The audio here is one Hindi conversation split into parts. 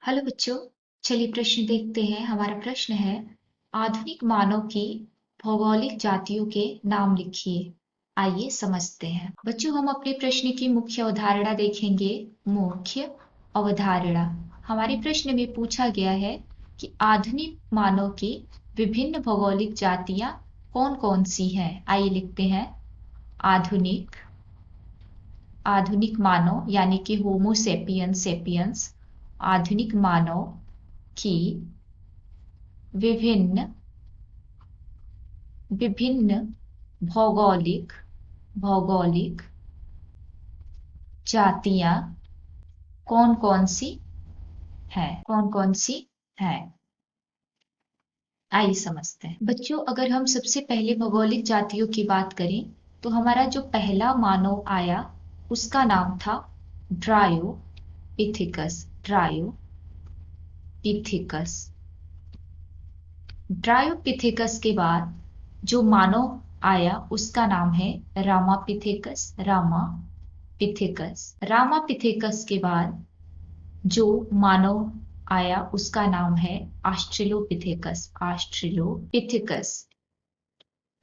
हेलो बच्चों, चलिए प्रश्न देखते हैं। हमारा प्रश्न है, आधुनिक मानव की भौगोलिक जातियों के नाम लिखिए। आइए समझते हैं। बच्चों, हम अपने प्रश्न की मुख्य अवधारणा देखेंगे। मुख्य अवधारणा हमारे प्रश्न में पूछा गया है कि आधुनिक मानव की विभिन्न भौगोलिक जातियां कौन कौन सी हैं। आइए लिखते हैं। आधुनिक आधुनिक मानव यानी कि होमो सेपियंस आधुनिक मानव की विभिन्न विभिन्न भौगोलिक भौगोलिक जातियां कौन कौन सी हैं। आइए समझते हैं। बच्चों, अगर हम सबसे पहले भौगोलिक जातियों की बात करें तो हमारा जो पहला मानव आया उसका नाम था ड्रायोपिथेकस। ड्रायोपिथेकस के बाद जो मानव आया उसका नाम है रामापिथेकस के बाद जो मानव आया उसका नाम है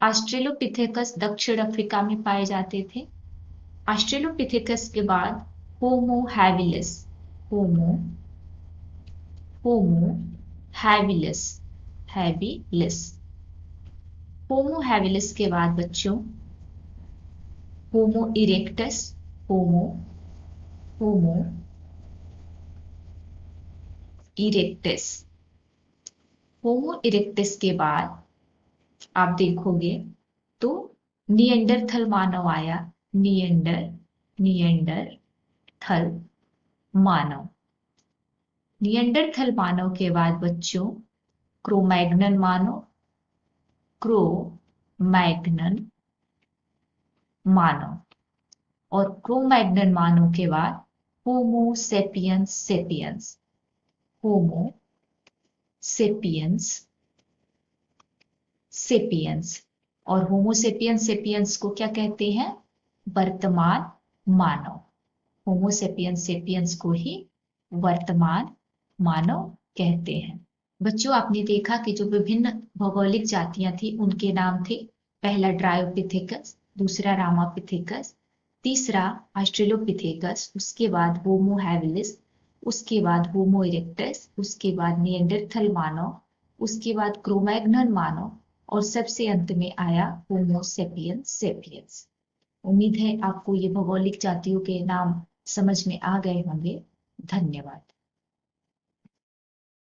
ऑस्ट्रेलोपिथेकस दक्षिण अफ्रीका में पाए जाते थे। ऑस्ट्रेलोपिथेकस के बाद होमो हैबिलिस होमो हैबिलिस के बाद बच्चों होमो इरेक्टस होमो इरेक्टस के बाद आप देखोगे तो निएंडरथल मानव आया। निएंडरथल मानव के बाद बच्चों क्रोमैग्नन मानव और क्रोमैग्नन मानव के बाद होमो सेपियंस और होमो सेपियंस को क्या कहते हैं? वर्तमान मानव। होमो सेपियंस को ही वर्तमान मानव कहते हैं। बच्चों, आपने देखा कि जो विभिन्न भौगोलिक जातियां थी उनके नाम थे, पहला ड्रायोपिथेकस, दूसरा रामापिथेकस, तीसरा ऑस्ट्रेलोपिथेकस, उसके बाद होमो हैबिलिस, उसके बाद होमो इरेक्टस, उसके बाद निएंडरथल मानव, उसके बाद क्रोमैग्नन मानव और सबसे अंत में आया होमो सेपियंस। उम्मीद है आपको ये भौगोलिक जातियों के नाम समझ में आ गए होंगे। धन्यवाद।